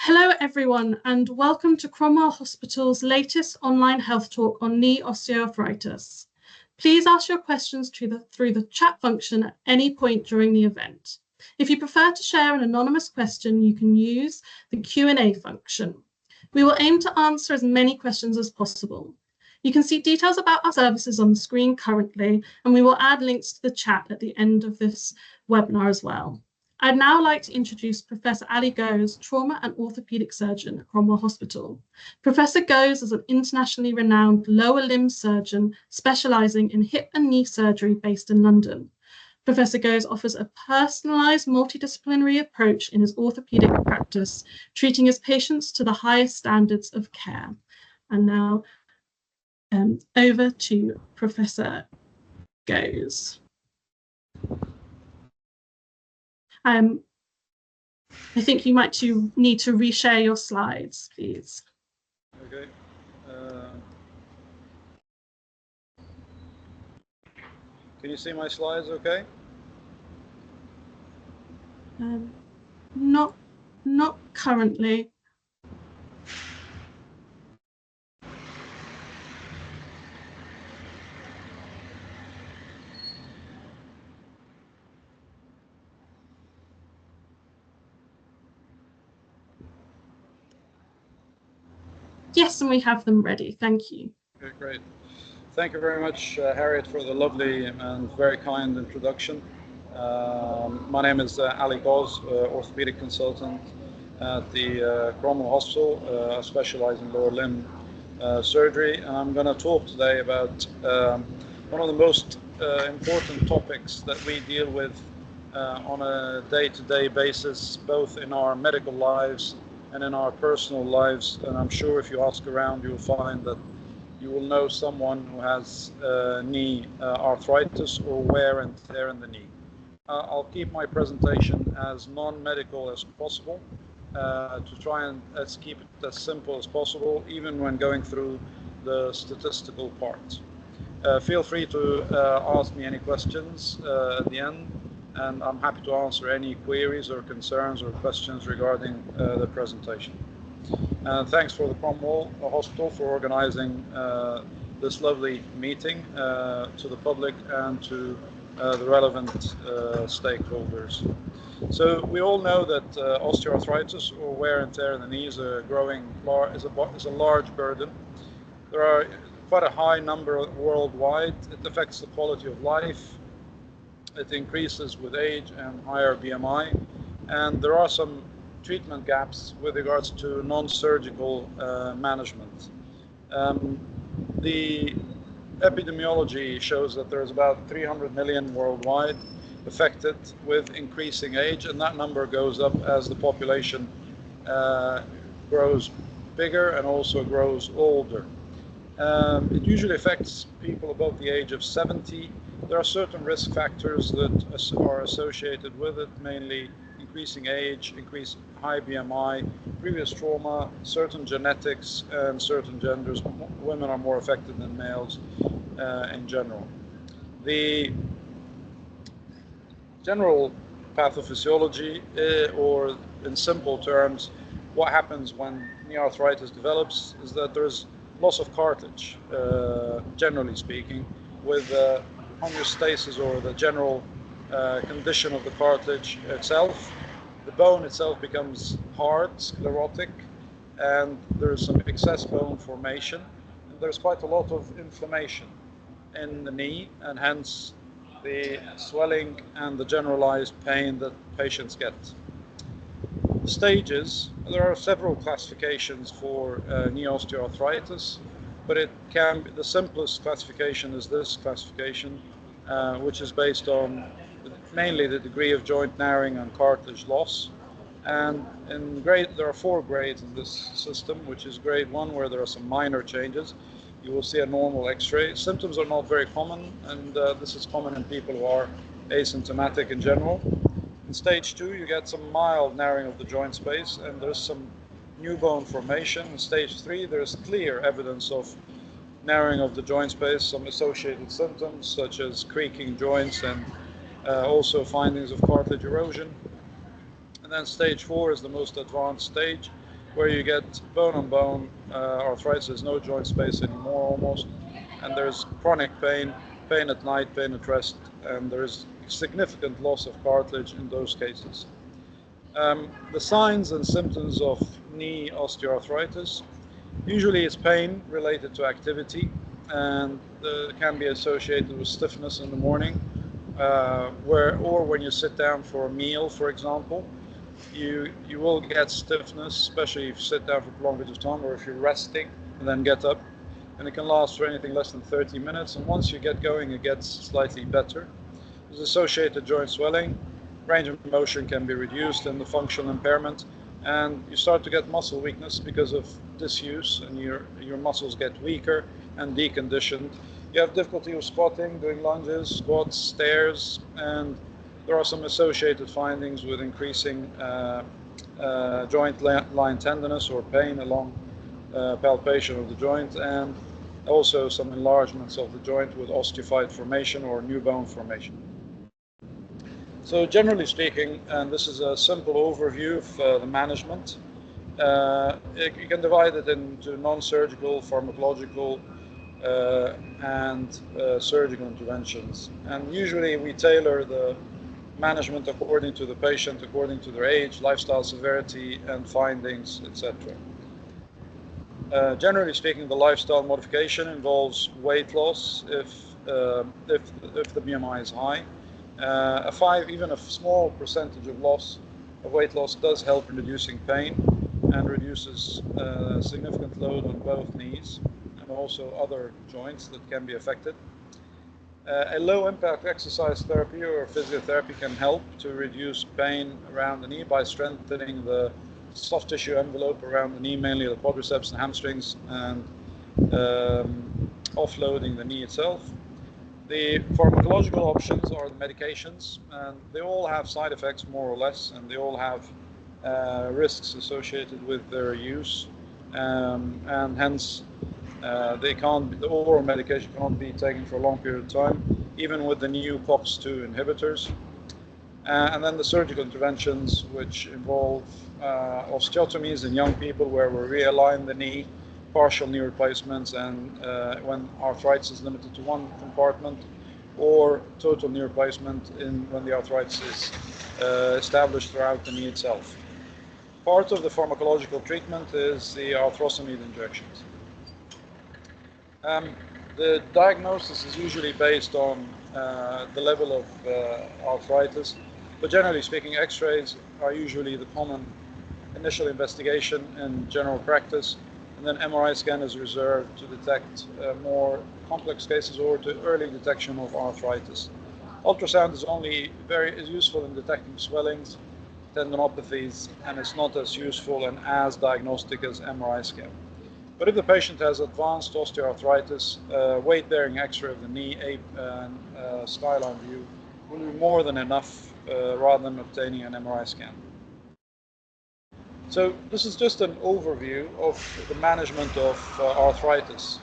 Hello everyone and welcome to Cromwell Hospital's latest online health talk on knee osteoarthritis. Please ask your questions through the chat function at any point during the event. If you prefer to share an anonymous question, you can use the Q&A function. We will aim to answer as many questions as possible. You can see details about our services on the screen currently, and we will add links to the chat at the end of this webinar as well. I'd now like to introduce Professor Ali Ghoz, Trauma and Orthopaedic Surgeon at Cromwell Hospital. Professor Ghoz is an internationally renowned lower limb surgeon specialising in hip and knee surgery based in London. Professor Ghoz offers a personalised multidisciplinary approach in his orthopaedic practice, treating his patients to the highest standards of care. And now over to Professor Ghoz. I think you might need to reshare your slides, please. Okay. Can you see my slides okay? Not currently. Yes, and we have them ready. Thank you. Okay, great. Thank you very much, Harriet, for the lovely and very kind introduction. My name is Ali Ghoz, orthopedic consultant at the Cromwell Hospital. I specialize in lower limb surgery, and I'm going to talk today about one of the most important topics that we deal with on a day-to-day basis, both in our medical lives and in our personal lives. And I'm sure if you ask around, you'll find that you will know someone who has knee arthritis or wear and tear in the knee. I'll keep my presentation as non-medical as possible to try and keep it as simple as possible, even when going through the statistical part. Feel free to ask me any questions at the end, and I'm happy to answer any queries or concerns or questions regarding the presentation. Thanks for the Cromwell Hospital for organizing this lovely meeting to the public and to the relevant stakeholders. So we all know that osteoarthritis, or wear and tear in the knee, is a large burden. There are quite a high number worldwide. It affects the quality of life. It increases with age and higher BMI, and there are some treatment gaps with regards to non-surgical management. The epidemiology shows that there's about 300 million worldwide affected with increasing age, and that number goes up as the population grows bigger and also grows older. It usually affects people above the age of 70. There are certain risk factors that are associated with it, mainly increasing age, increased high BMI, previous trauma, certain genetics, and certain genders. Women are more affected than males in general. The general pathophysiology, or in simple terms, what happens when knee arthritis develops is that there's loss of cartilage, generally speaking, with homeostasis, or the general condition of the cartilage itself. The bone itself becomes hard, sclerotic, and there's some excess bone formation, and there's quite a lot of inflammation in the knee, and hence the swelling and the generalized pain that patients get. Stages, there are several classifications for knee osteoarthritis, but the simplest classification is this classification, which is based on mainly the degree of joint narrowing and cartilage loss. And there are 4 grades in this system, which is grade 1, where there are some minor changes. You will see a normal X-ray. Symptoms are not very common, and this is common in people who are asymptomatic in general. In stage 2, you get some mild narrowing of the joint space, and there's some new bone formation. In stage 3, there's clear evidence of narrowing of the joint space, some associated symptoms such as creaking joints, and also findings of cartilage erosion. And then stage 4 is the most advanced stage, where you get bone-on-bone arthritis. There's no joint space anymore almost, and there's chronic pain, pain at night, pain at rest, and there is significant loss of cartilage in those cases. The signs and symptoms of knee osteoarthritis, usually it's pain related to activity, and can be associated with stiffness in the morning, or when you sit down for a meal, for example, you will get stiffness, especially if you sit down for prolonged periods of time, or if you're resting and then get up, and it can last for anything less than 30 minutes, and once you get going, it gets slightly better. There's associated joint swelling, range of motion can be reduced, and the functional impairment, and you start to get muscle weakness because of disuse, and your muscles get weaker and deconditioned. You have difficulty with squatting, doing lunges, squats, stairs, and there are some associated findings with increasing joint line tenderness or pain along palpation of the joint, and also some enlargements of the joint with osteophyte formation or new bone formation. So generally speaking, and this is a simple overview of the management, you can divide it into non-surgical, pharmacological, and surgical interventions. And usually we tailor the management according to the patient, according to their age, lifestyle severity, and findings, etc. Generally speaking, the lifestyle modification involves weight loss if the BMI is high. Even a small percentage of weight loss does help in reducing pain and reduces significant load on both knees and also other joints that can be affected. A low-impact exercise therapy or physiotherapy can help to reduce pain around the knee by strengthening the soft tissue envelope around the knee, mainly the quadriceps and hamstrings, and offloading the knee itself. The pharmacological options are the medications, and they all have side effects more or less, and they all have risks associated with their use, and hence the oral medication cannot be taken for a long period of time, even with the new COX-2 inhibitors. And then the surgical interventions, which involve osteotomies in young people, where we realign the knee, partial knee replacements, and when arthritis is limited to one compartment, or total knee replacement when the arthritis is established throughout the knee itself. Part of the pharmacological treatment is the arthrosomide injections. The diagnosis is usually based on the level of arthritis, but generally speaking, X-rays are usually the common initial investigation in general practice, and then MRI scan is reserved to detect more complex cases or to early detection of arthritis. Ultrasound is useful in detecting swellings, tendinopathies, and it's not as useful and as diagnostic as MRI scan. But if the patient has advanced osteoarthritis, weight-bearing X-ray of the knee, and skyline view will be more than enough rather than obtaining an MRI scan. So this is just an overview of the management of arthritis.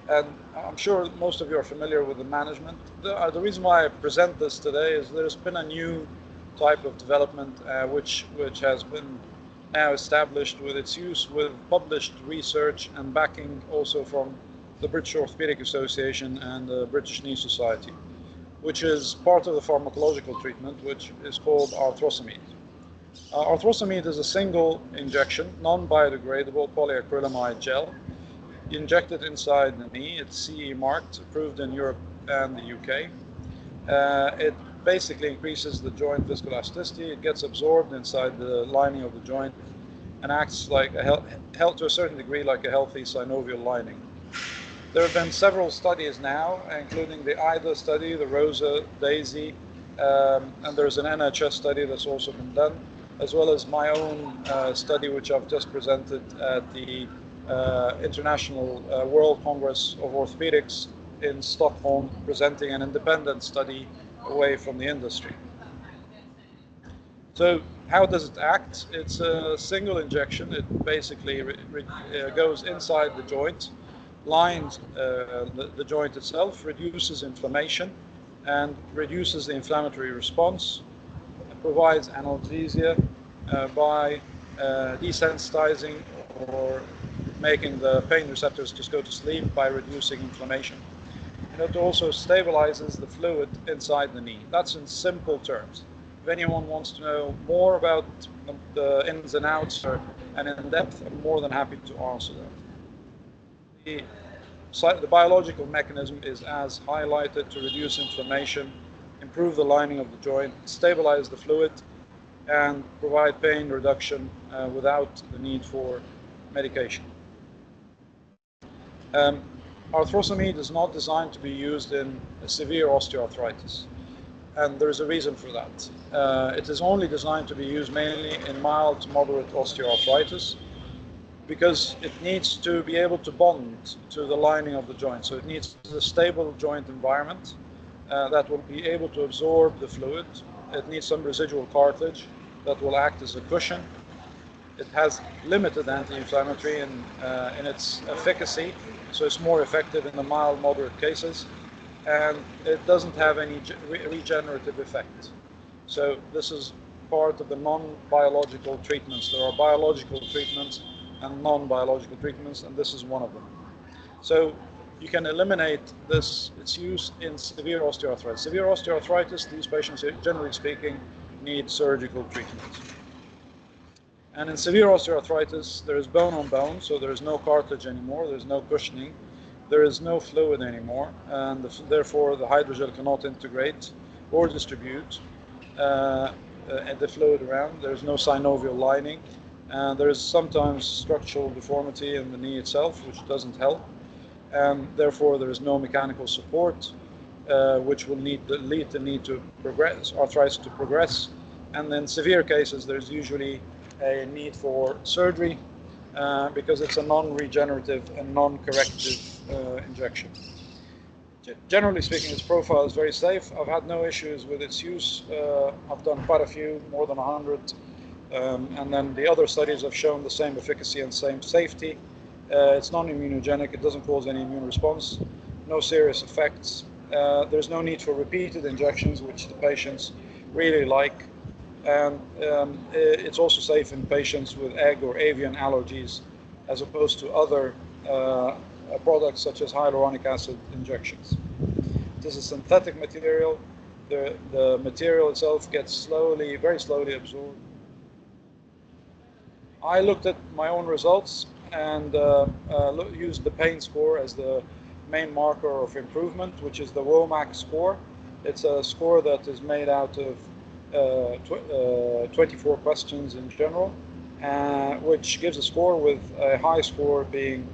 And I'm sure most of you are familiar with the management. The reason why I present this today is there's been a new type of development which has been now established with its use with published research and backing also from the British Orthopaedic Association and the British Knee Society, which is part of the pharmacological treatment, which is called arthrosomide. Arthrosomide is a single injection, non-biodegradable polyacrylamide gel, injected inside the knee. It's CE marked, approved in Europe and the UK. It basically increases the joint viscoelasticity. It gets absorbed inside the lining of the joint and acts like to a certain degree like a healthy synovial lining. There have been several studies now, including the IDA study, the ROSA, DAISY, and there's an NHS study that's also been done, as well as my own study, which I've just presented at the International World Congress of Orthopedics in Stockholm, presenting an independent study away from the industry. So how does it act? It's a single injection. It basically goes inside the joint, lines the joint itself, reduces inflammation and reduces the inflammatory response, provides analgesia by desensitizing for making the pain receptors just go to sleep by reducing inflammation. And it also stabilizes the fluid inside the knee. That's in simple terms. If anyone wants to know more about the ins and outs and in depth, I'm more than happy to answer that. The biological mechanism is as highlighted to reduce inflammation, improve the lining of the joint, stabilize the fluid, and provide pain reduction without the need for medication. Arthrosomide is not designed to be used in severe osteoarthritis, and there's a reason for that. It is only designed to be used mainly in mild to moderate osteoarthritis, because it needs to be able to bond to the lining of the joint. So it needs a stable joint environment that will be able to absorb the fluid. It needs some residual cartilage that will act as a cushion. It has limited anti-inflammatory in its efficacy, so it's more effective in the mild, moderate cases, and it doesn't have any regenerative effect. So this is part of the non-biological treatments. There are biological treatments and non-biological treatments, and this is one of them. So you can eliminate this, its use in severe osteoarthritis. Severe osteoarthritis, these patients, generally speaking, need surgical treatment. And in severe osteoarthritis, there is bone on bone, so there is no cartilage anymore, there's no cushioning, there is no fluid anymore, and therefore the hydrogel cannot integrate or distribute the fluid around. There's no synovial lining. There is sometimes structural deformity in the knee itself, which doesn't help, and therefore there is no mechanical support, which will lead the need to progress, arthritis to progress. And in severe cases, there's usually a need for surgery because it's a non-regenerative and non-corrective injection. Generally speaking, its profile is very safe. I've had no issues with its use. I've done quite a few, more than 100. And then the other studies have shown the same efficacy and same safety. It's non-immunogenic, it doesn't cause any immune response, no serious effects. There's no need for repeated injections, which the patients really like. And it's also safe in patients with egg or avian allergies, as opposed to other products such as hyaluronic acid injections. It is a synthetic material. The material itself gets very slowly absorbed. I looked at my own results and used the pain score as the main marker of improvement, which is the WOMAC score. It's a score that is made out of 24 questions in general, which gives a score with a high score being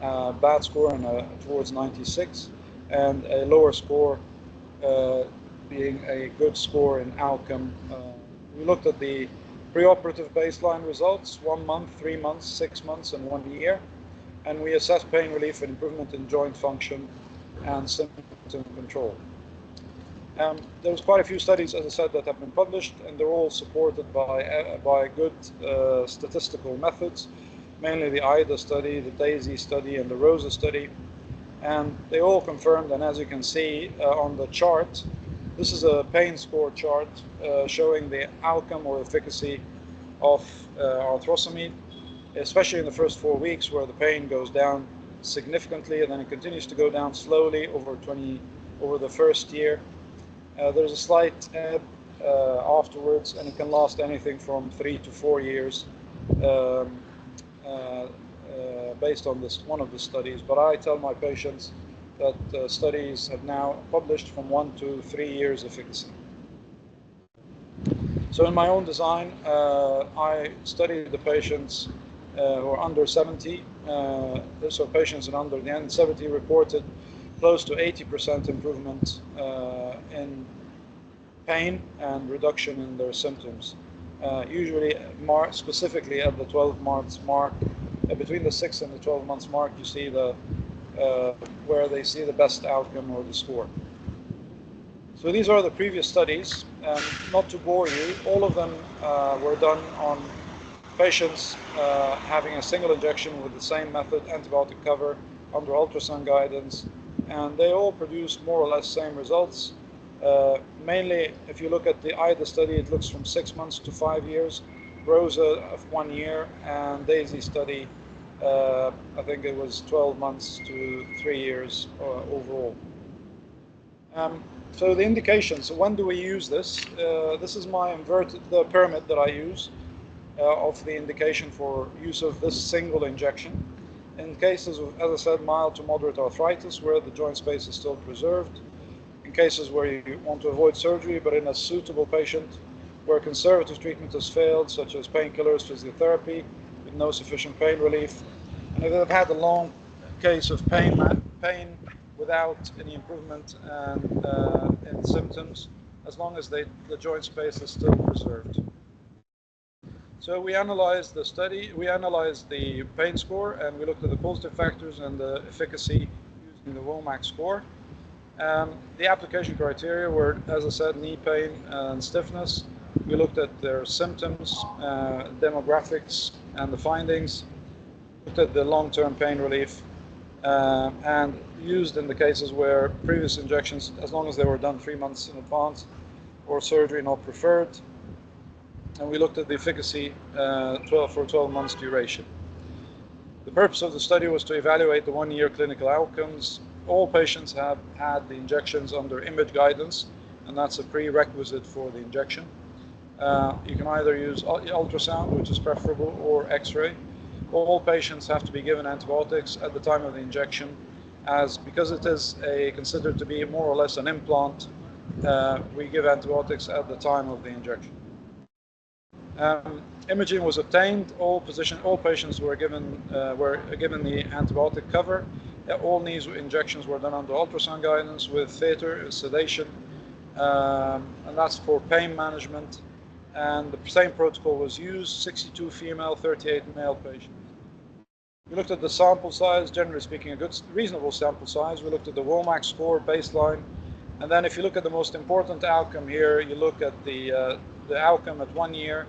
a bad score and towards 96, and a lower score being a good score in outcome. We looked at the preoperative baseline results, 1 month, 3 months, 6 months, and 1 year. And we assess pain relief and improvement in joint function and symptom control. There's quite a few studies, as I said, that have been published, and they're all supported by good statistical methods, mainly the IDA study, the DAISY study, and the ROSA study. And they all confirmed, and as you can see on the chart, this is a pain score chart showing the outcome or efficacy of arthrosomide, especially in the first 4 weeks, where the pain goes down significantly, and then it continues to go down slowly over the first year. There's a slight ebb afterwards, and it can last anything from 3 to 4 years, based on one of the studies. But I tell my patients that studies have now published from 1 to 3 years efficacy. So in my own design, I studied the patients who are under 70. So patients under the end 70 reported close to 80% improvement in pain and reduction in their symptoms. Usually, specifically at the 12 months mark, between the 6 and the 12 months mark, you see where they see the best outcome or the score. So these are the previous studies, and not to bore you, all of them were done on patients having a single injection with the same method, antibiotic cover, under ultrasound guidance, and they all produced more or less same results. Mainly, if you look at the IDA study, it looks from 6 months to 5 years, ROSA of 1 year, and DAISY study I think it was 12 months to 3 years overall. So the indications, so when do we use this? This is my the pyramid that I use of the indication for use of this single injection. In cases of, as I said, mild to moderate arthritis where the joint space is still preserved, in cases where you want to avoid surgery but in a suitable patient where conservative treatment has failed, such as painkillers, physiotherapy, with no sufficient pain relief, and if they've had a long case of pain without any improvement in symptoms, as long as the joint space is still preserved. So we analyzed the study, we analyzed the pain score, and we looked at the positive factors and the efficacy using the WOMAC score. The application criteria were, as I said, knee pain and stiffness. We looked at their symptoms, demographics, and the findings. Looked at the long-term pain relief, and used in the cases where previous injections, as long as they were done 3 months in advance, or surgery not preferred. And we looked at the efficacy for 12 months duration. The purpose of the study was to evaluate the 1-year clinical outcomes. All patients have had the injections under image guidance, and that's a prerequisite for the injection. You can either use ultrasound, which is preferable, or X-ray. All patients have to be given antibiotics at the time of the injection, because it is considered to be more or less an implant. We give antibiotics at the time of the injection. Imaging was obtained. All patients were given the antibiotic cover. All knee injections were done under ultrasound guidance with theater, sedation, and that's for pain management. And the same protocol was used, 62 female, 38 male patients. We looked at the sample size, generally speaking, a reasonable sample size. We looked at the WOMAC score baseline. And then if you look at the most important outcome here, you look at the outcome at 1 year.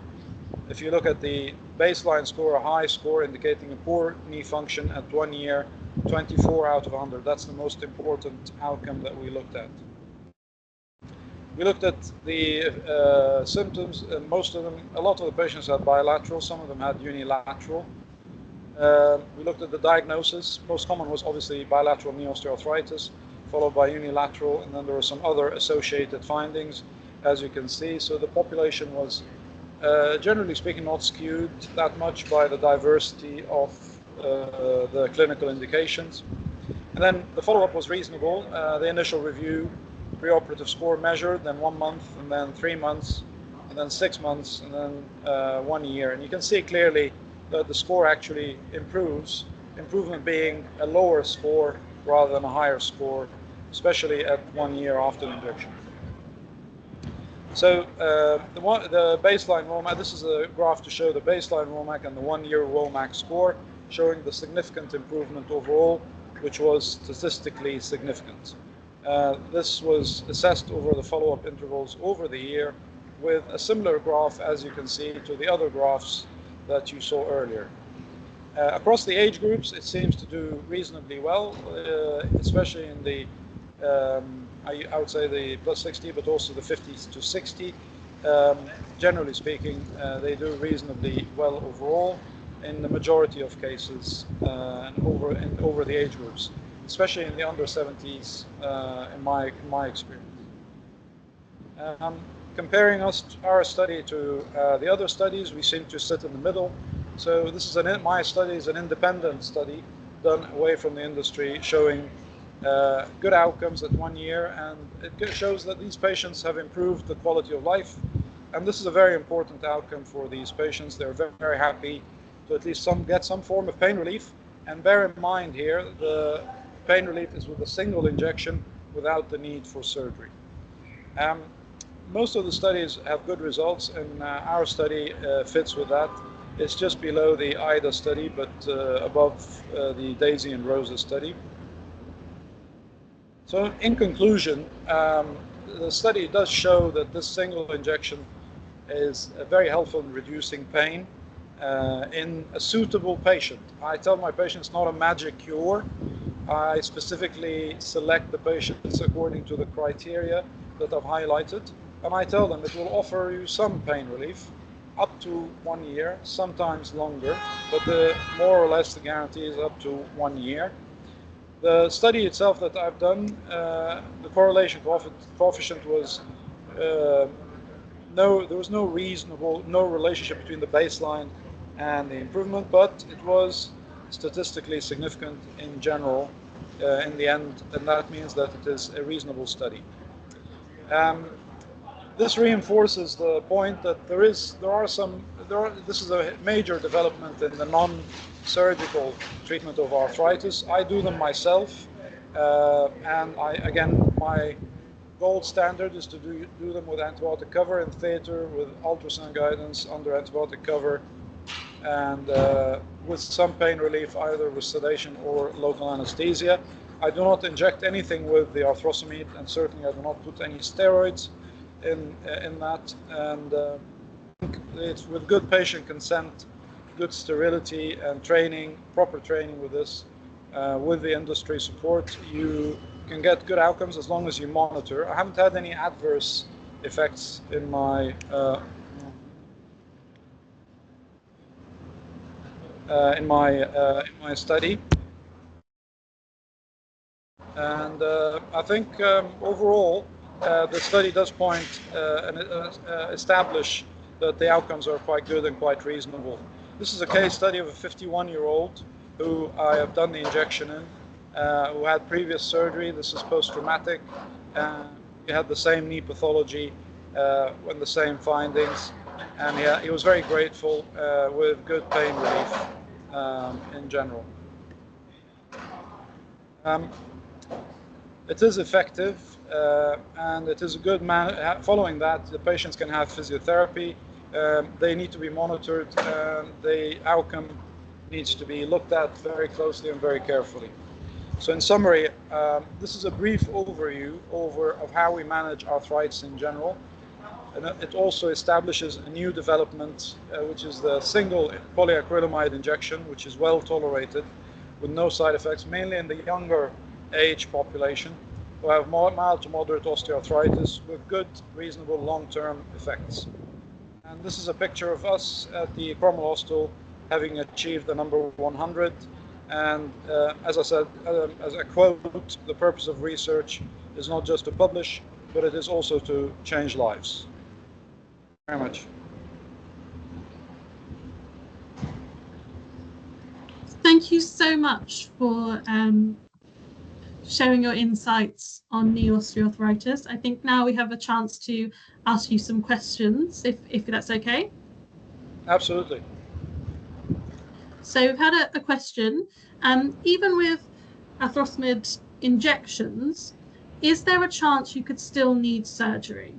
If you look at the baseline score, a high score indicating a poor knee function at 1 year, 24 out of 100. That's the most important outcome that we looked at. We looked at the symptoms. A lot of the patients had bilateral, some of them had unilateral. We looked at the diagnosis. Most common was obviously bilateral knee osteoarthritis, followed by unilateral, and then there were some other associated findings, as you can see. So the population was, generally speaking, not skewed that much by the diversity of the clinical indications. And then the follow-up was reasonable. The initial review, preoperative score measured, then 1 month, and then 3 months, and then 6 months, and then 1 year. And you can see clearly that the score actually improves, improvement being a lower score rather than a higher score, especially at 1 year after the injection. So the baseline WOMAC, this is a graph to show the baseline WOMAC and the 1 year WOMAC score, showing the significant improvement overall, which was statistically significant. This was assessed over the follow-up intervals over the year with a similar graph, as you can see, to the other graphs that you saw earlier. Across the age groups, it seems to do reasonably well, especially in the, I would say the plus 60, but also the 50 to 60. Generally speaking, they do reasonably well overall in the majority of cases over the age groups, especially in the under 70s, in my experience. Comparing our study to the other studies, we seem to sit in the middle. So this is my study is an independent study done away from the industry, showing good outcomes at 1 year, and it shows that these patients have improved the quality of life. And this is a very important outcome for these patients. They're very, very happy to at least get some form of pain relief. And bear in mind here, the pain relief is with a single injection without the need for surgery. Most of the studies have good results, and our study fits with that. It's just below the IDA study, but above the Daisy and Rosa study. So in conclusion, the study does show that this single injection is very helpful in reducing pain in a suitable patient. I tell my patients not a magic cure. I specifically select the patients according to the criteria that I've highlighted, and I tell them it will offer you some pain relief. up to 1 year, sometimes longer, but more or less the guarantee is up to 1 year. The study itself that I've done, the correlation coefficient was there was no relationship between the baseline and the improvement, but it was statistically significant in general in the end, and that means that it is a reasonable study. This reinforces the point that this is a major development in the non-surgical treatment of arthritis. I do them myself, and my gold standard is to do them with antibiotic cover in theater, with ultrasound guidance under antibiotic cover, and with some pain relief, either with sedation or local anesthesia. I do not inject anything with the arthrosomide, and certainly I do not put any steroids in that. And it's with good patient consent, good sterility, and training, proper training with this, with the industry support, you can get good outcomes as long as you monitor. I haven't had any adverse effects in my study, and I think overall the study does point and establish that the outcomes are quite good and quite reasonable. This is a case study of a 51-year-old who I have done the injection in, who had previous surgery. This is post-traumatic. He had the same knee pathology and the same findings, and he was very grateful with good pain relief in general. It is effective, and it is a good following that, the patients can have physiotherapy. They need to be monitored, and the outcome needs to be looked at very closely and very carefully. So in summary, this is a brief overview of how we manage arthritis in general. And it also establishes a new development, which is the single polyacrylamide injection, which is well tolerated with no side effects, mainly in the younger age population who have mild to moderate osteoarthritis with good, reasonable long-term effects. And this is a picture of us at the Cromwell Hospital having achieved the number 100. And as I said, as a quote, the purpose of research is not just to publish, but it is also to change lives. Very much. Thank you so much for sharing your insights on knee osteoarthritis. I think now we have a chance to ask you some questions, if that's okay. Absolutely. So we've had a question. Even with arthrosomide injections, is there a chance you could still need surgery?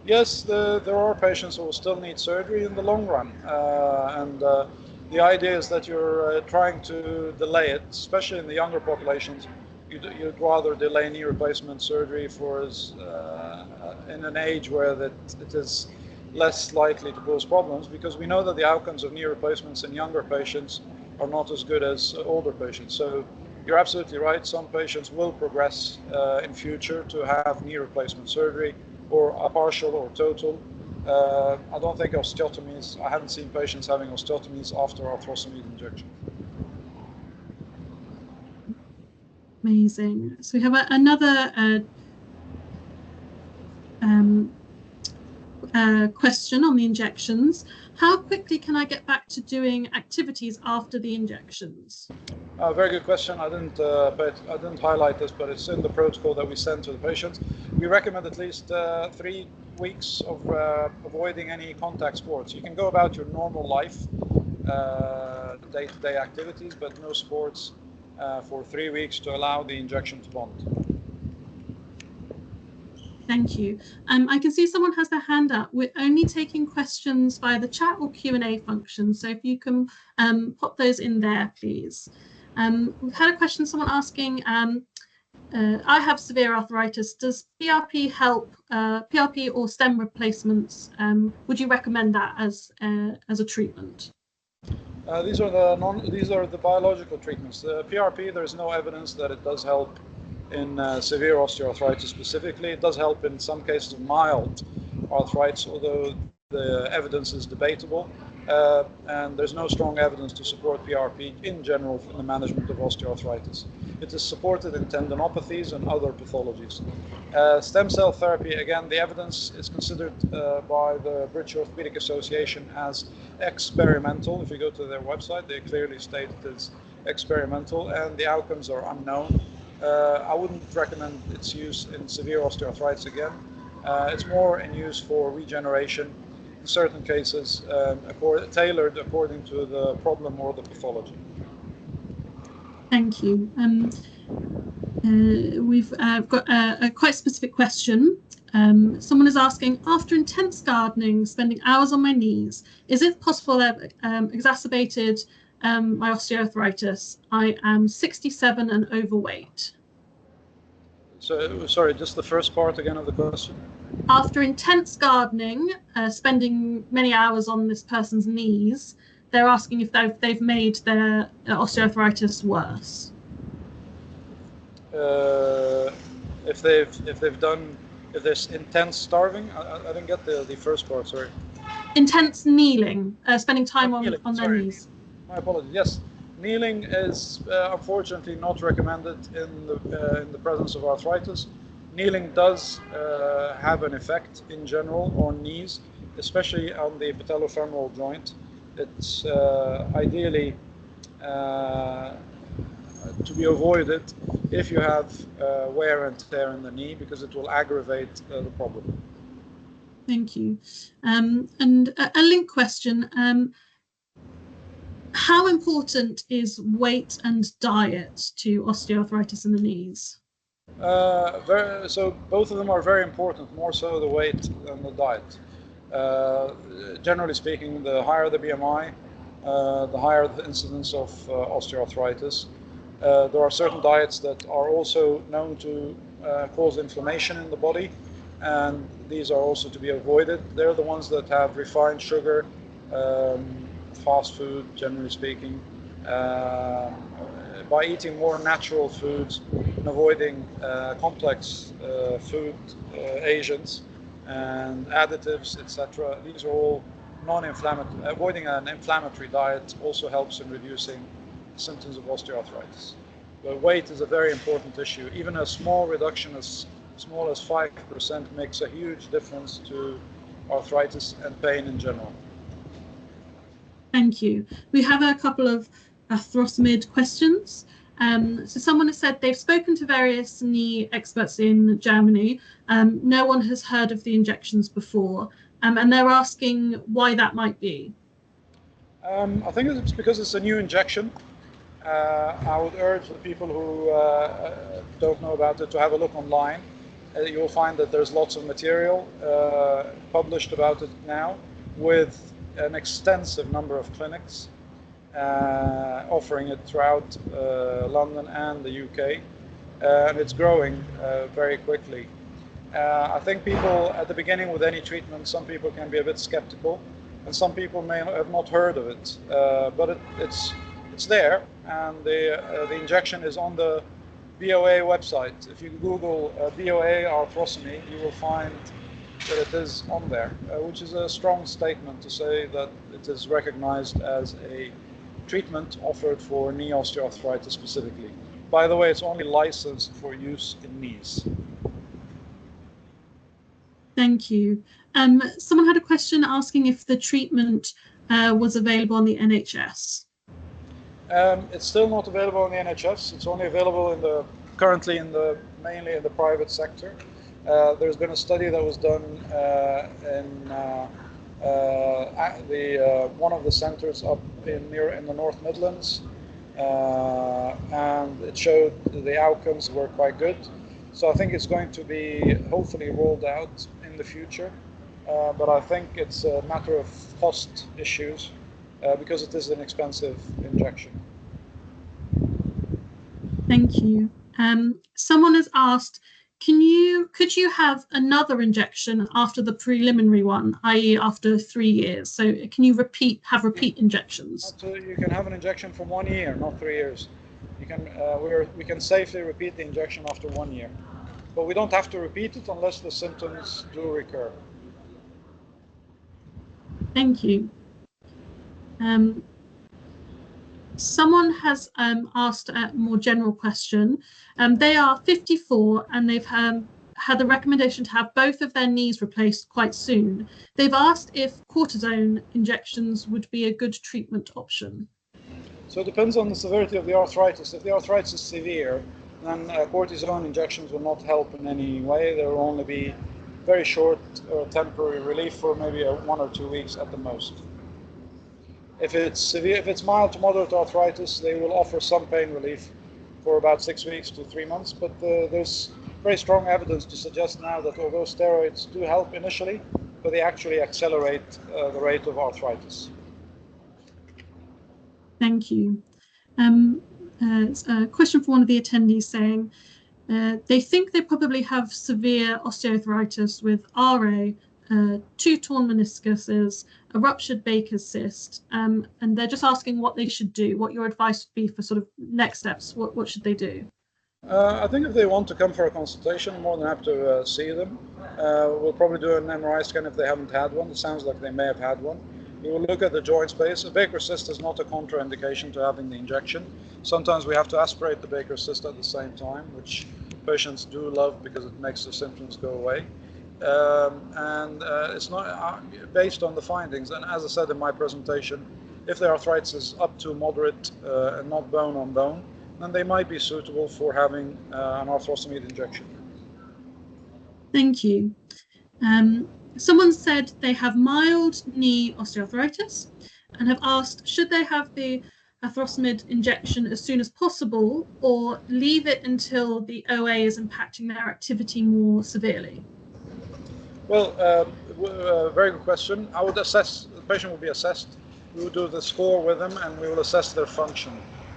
Yes, there are patients who will still need surgery in the long run. The idea is that you're trying to delay it, especially in the younger populations. You'd rather delay knee replacement surgery in an age where it is less likely to cause problems, because we know that the outcomes of knee replacements in younger patients are not as good as older patients. So you're absolutely right. Some patients will progress in future to have knee replacement surgery, or a partial or total. I don't think osteotomies, I haven't seen patients having osteotomies after arthrosomide injection. Amazing. So we have another question on the injections. How quickly can I get back to doing activities after the injections? Very good question. I didn't highlight this, but it's in the protocol that we send to the patients. We recommend at least 3 weeks of avoiding any contact sports. You can go about your normal life, day-to-day activities, but no sports for 3 weeks to allow the injection to bond. Thank you. I can see someone has their hand up. We're only taking questions via the chat or Q&A function, so if you can pop those in there, please. We've had a question, someone asking, I have severe arthritis. Does PRP help, PRP or stem replacements? Would you recommend that as a treatment? These are the biological treatments. The PRP, there's no evidence that it does help in severe osteoarthritis specifically. It does help in some cases of mild arthritis, although the evidence is debatable, and there's no strong evidence to support PRP in general in the management of osteoarthritis. It is supported in tendinopathies and other pathologies. Stem cell therapy, again, the evidence is considered by the British Orthopaedic Association as experimental. If you go to their website, they clearly state it is experimental, and the outcomes are unknown. I wouldn't recommend its use in severe osteoarthritis again. It's more in use for regeneration in certain cases, tailored according to the problem or the pathology. Thank you. We've got a quite specific question. Someone is asking, after intense gardening, spending hours on my knees, is it possible that exacerbated my osteoarthritis? I am 67 and overweight. So, sorry, just the first part again of the question. After intense gardening, spending many hours on this person's knees, they're asking if they've made their osteoarthritis worse. If there's intense starving, I didn't get the first part, sorry. Intense kneeling, spending time on their knees. My apologies. Yes, kneeling is unfortunately not recommended in the presence of arthritis. Kneeling does have an effect in general on knees, especially on the patellofemoral joint. It's ideally to be avoided if you have wear and tear in the knee, because it will aggravate the problem. Thank you. And a link question. How important is weight and diet to osteoarthritis in the knees? So both of them are very important, more so the weight than the diet. Generally speaking, the higher the BMI, the higher the incidence of osteoarthritis. There are certain diets that are also known to cause inflammation in the body, and these are also to be avoided. They're the ones that have refined sugar, fast food, generally speaking. By eating more natural foods and avoiding complex food agents and additives, etc., these are all non-inflammatory. Avoiding an inflammatory diet also helps in reducing symptoms of osteoarthritis. But weight is a very important issue. Even a small reduction as small as 5% makes a huge difference to arthritis and pain in general. Thank you. We have a couple of arthrosmid questions. So someone has said they've spoken to various knee experts in Germany. No one has heard of the injections before, and they're asking why that might be. I think it's because it's a new injection. I would urge the people who don't know about it to have a look online. You'll find that there's lots of material published about it now, with an extensive number of clinics offering it throughout London and the UK, and it's growing very quickly. I think people at the beginning with any treatment, some people can be a bit skeptical, and some people may have not heard of it, but it's there, and the injection is on the BOA website. If you Google BOA arthrostomy, you will find that it is on there, which is a strong statement to say that it is recognized as a treatment offered for knee osteoarthritis specifically. By the way, it's only licensed for use in knees. Thank you. Someone had a question asking if the treatment was available on the NHS. It's still not available on the NHS. It's only available currently mainly in the private sector. There's been a study that was done in one of the centres up in the North Midlands, and it showed the outcomes were quite good. So I think it's going to be hopefully rolled out in the future, but I think it's a matter of cost issues because it is an expensive injection. Thank you. Someone has asked, could you have another injection after the preliminary one, i.e. after 3 years? So can you have repeat injections? Absolutely, you can have an injection for 1 year, not 3 years. You can we can safely repeat the injection after 1 year, but we don't have to repeat it unless the symptoms do recur. Thank you. Someone has asked a more general question. They are 54 and they've had the recommendation to have both of their knees replaced quite soon. They've asked if cortisone injections would be a good treatment option. So it depends on the severity of the arthritis. If the arthritis is severe, then cortisone injections will not help in any way. There will only be very short temporary relief for maybe 1 or 2 weeks at the most. If it's severe, if it's mild to moderate arthritis, they will offer some pain relief for about 6 weeks to 3 months. But there's very strong evidence to suggest now that although steroids do help initially, but they actually accelerate the rate of arthritis. Thank you. It's a question from one of the attendees saying they think they probably have severe osteoarthritis with RA, 2 torn meniscuses, a ruptured Baker's cyst, and they're just asking what they should do, what your advice would be for sort of next steps. What should they do? I think if they want to come for a consultation, I'm more than happy to see them. We'll probably do an MRI scan if they haven't had one. It sounds like they may have had one. We will look at the joint space. A Baker's cyst is not a contraindication to having the injection. Sometimes we have to aspirate the Baker's cyst at the same time, which patients do love because it makes the symptoms go away. It's not based on the findings. And as I said in my presentation, if the arthritis is up to moderate and not bone on bone, then they might be suitable for having an arthrostomide injection. Thank you. Someone said they have mild knee osteoarthritis and have asked, should they have the arthrostomide injection as soon as possible or leave it until the OA is impacting their activity more severely? Well, very good question. I would assess, the patient will be assessed. We will do the score with them and we will assess their function.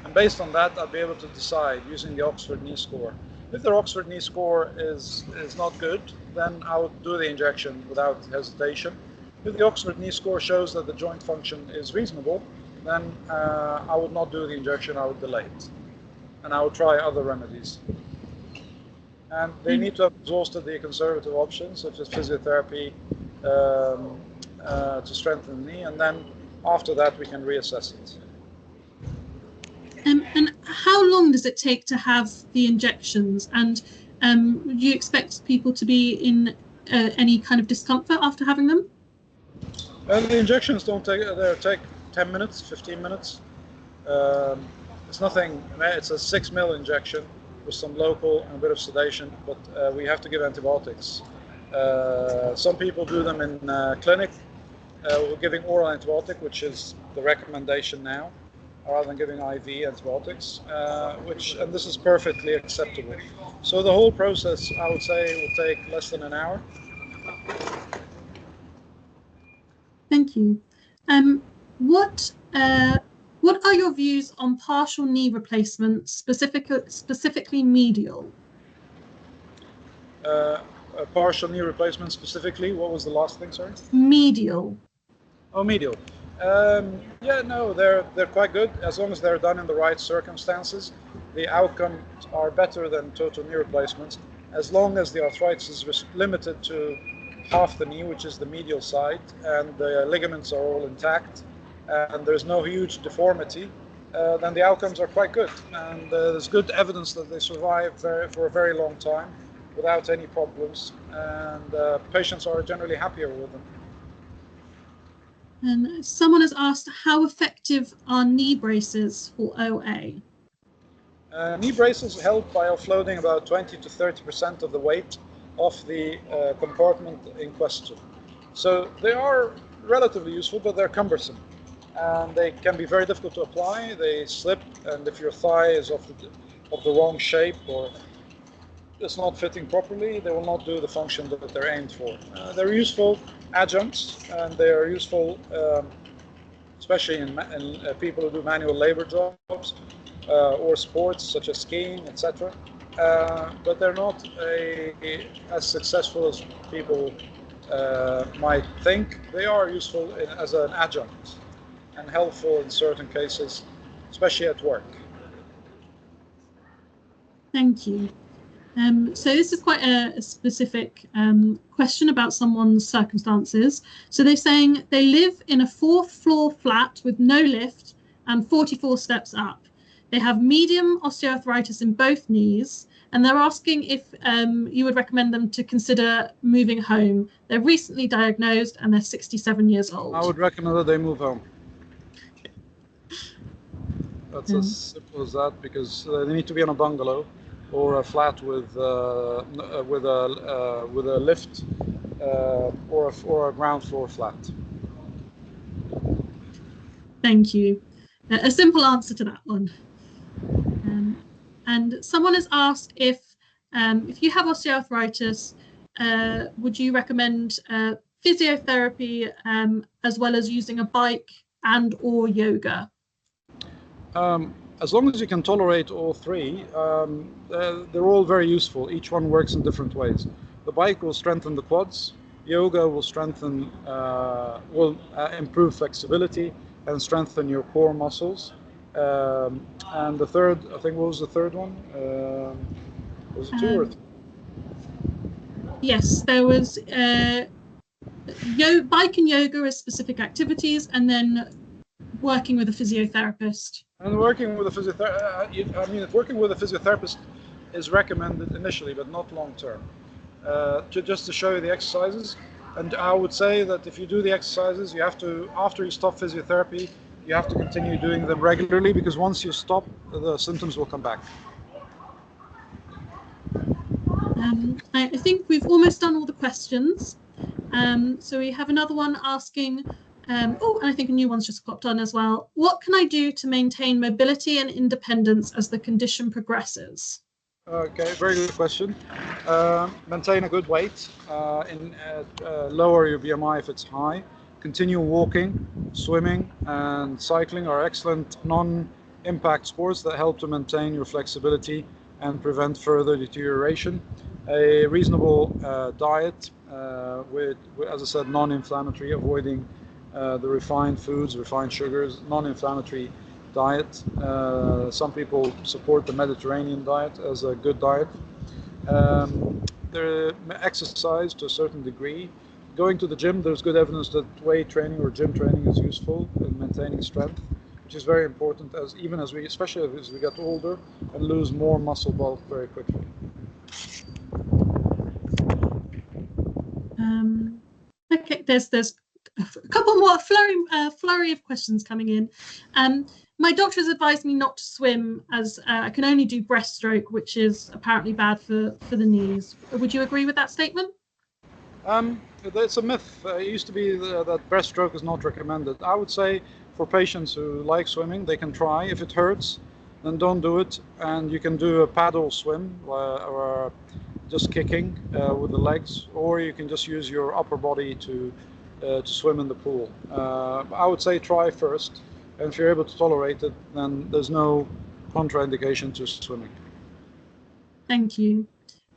And based on that, I'll be able to decide using the Oxford knee score. If their Oxford knee score is not good, then I would do the injection without hesitation. If the Oxford knee score shows that the joint function is reasonable, then I would not do the injection, I would delay it. And I would try other remedies. And they need to have exhausted the conservative options, such as physiotherapy to strengthen the knee, and then after that we can reassess it. And how long does it take to have the injections? And do you expect people to be in any kind of discomfort after having them? The injections don't take 10 minutes, 15 minutes. It's nothing, it's a 6 ml injection with some local and a bit of sedation, but we have to give antibiotics. Some people do them in clinic. We're giving oral antibiotic, which is the recommendation now, rather than giving IV antibiotics, and this is perfectly acceptable. So the whole process, I would say, will take less than an hour. Thank you. What are your views on partial knee replacement, specifically medial? A partial knee replacement specifically, what was the last thing, sorry? Medial. Oh, medial. Yeah, no, they're quite good as long as they're done in the right circumstances. The outcomes are better than total knee replacements as long as the arthritis is limited to half the knee, which is the medial side, and the ligaments are all intact, and there's no huge deformity. Then the outcomes are quite good, and there's good evidence that they survive for a very long time without any problems, and patients are generally happier with them. And someone has asked, how effective are knee braces for OA? Knee braces help by offloading about 20 to 30% of the weight off the compartment in question. So they are relatively useful, but they're cumbersome. And they can be very difficult to apply. They slip, and if your thigh is of the wrong shape or it's not fitting properly, they will not do the function that they're aimed for. They're useful adjuncts, and they are useful especially in people who do manual labor jobs or sports such as skiing, etc. But they're not as successful as people might think. They are useful as an adjunct and helpful in certain cases, especially at work. Thank you. So this is quite a specific question about someone's circumstances. So they're saying they live in a 4th floor flat with no lift and 44 steps up. They have medium osteoarthritis in both knees, and they're asking if you would recommend them to consider moving home. They're recently diagnosed and they're 67 years old. I would recommend that they move home. That's as simple as that, because they need to be in a bungalow or a flat with a lift or a ground floor flat. Thank you. A simple answer to that one. And someone has asked if you have osteoarthritis, would you recommend physiotherapy as well as using a bike and or yoga? As long as you can tolerate all three, they're all very useful. Each one works in different ways. The bike will strengthen the quads. Yoga will strengthen, improve flexibility and strengthen your core muscles. And the third, I think, what was the third one? Was it 2 or 3? Yes, there was bike and yoga as specific activities, and then working with a physiotherapist. And working with a physiotherapist, working with a physiotherapist is recommended initially, but not long term. Just to show you the exercises. And I would say that if you do the exercises, you have to, after you stop physiotherapy, you have to continue doing them regularly, because once you stop, the symptoms will come back. I think we've almost done all the questions. So we have another one asking, and I think a new one's just popped on as well. What can I do to maintain mobility and independence as the condition progresses? Okay, very good question. Maintain a good weight, lower your BMI if it's high. Continue walking, swimming, and cycling are excellent non-impact sports that help to maintain your flexibility and prevent further deterioration. A reasonable diet with, as I said, non-inflammatory, avoiding the refined foods, refined sugars, non-inflammatory diet. Some people support the Mediterranean diet as a good diet. Exercise to a certain degree. Going to the gym, there's good evidence that weight training or gym training is useful in maintaining strength, which is very important, especially as we get older and lose more muscle bulk very quickly. Okay, there's a couple more flurry of questions coming in. My doctor has advised me not to swim as I can only do breaststroke, which is apparently bad for the knees. Would you agree with that statement? It's a myth. It used to be that breaststroke is not recommended. I would say for patients who like swimming, they can try. If it hurts, then don't do it. And you can do a paddle swim or just kicking with the legs, or you can just use your upper body to swim in the pool. I would say try first, and if you're able to tolerate it, then there's no contraindication to swimming. Thank you.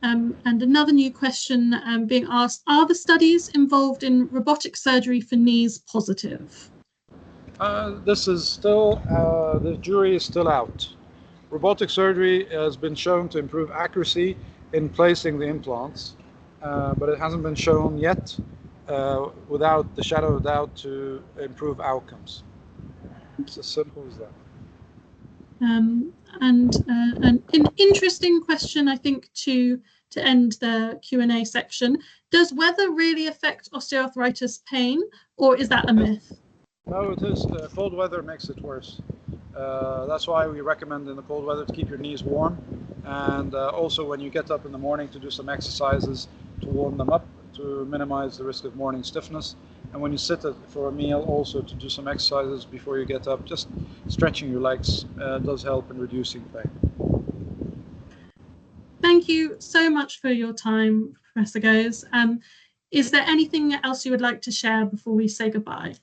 And another new question being asked, are the studies involved in robotic surgery for knees positive? This is still, the jury is still out. Robotic surgery has been shown to improve accuracy in placing the implants, but it hasn't been shown yet without the shadow of doubt to improve outcomes. It's as simple as that. And an interesting question, I think, to end the Q&A section. Does weather really affect osteoarthritis pain, or is that a myth? No, it is. Cold weather makes it worse. That's why we recommend in the cold weather to keep your knees warm, and also when you get up in the morning to do some exercises to warm them up, to minimize the risk of morning stiffness. And when you sit for a meal, also to do some exercises before you get up. Just stretching your legs does help in reducing pain. Thank you so much for your time, Professor Ghoz. Is there anything else you would like to share before we say goodbye?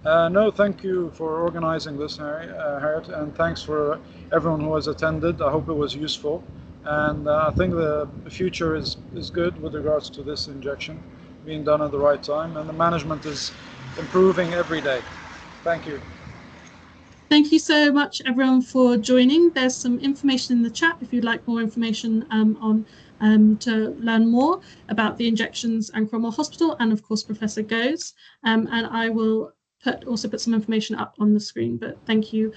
No, thank you for organizing this, Harriet, and thanks for everyone who has attended. I hope it was useful. And I think the future is good with regards to this injection being done at the right time, and the management is improving every day. Thank you. Thank you so much, everyone, for joining. There's some information in the chat if you'd like more information to learn more about the injections and Cromwell Hospital, and of course Professor Ghoz. And I will also put some information up on the screen. But thank you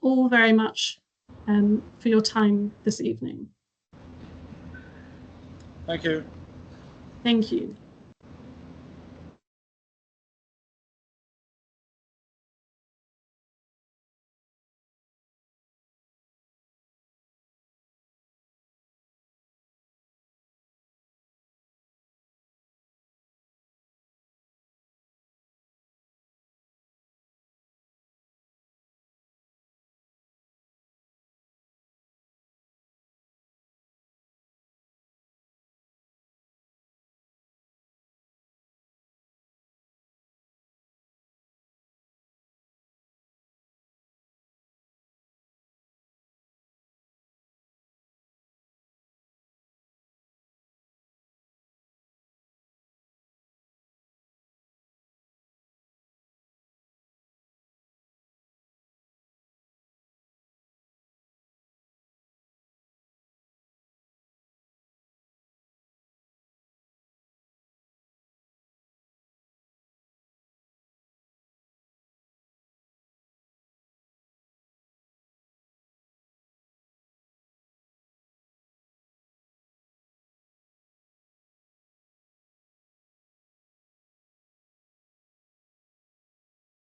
all very much for your time this evening. Thank you. Thank you.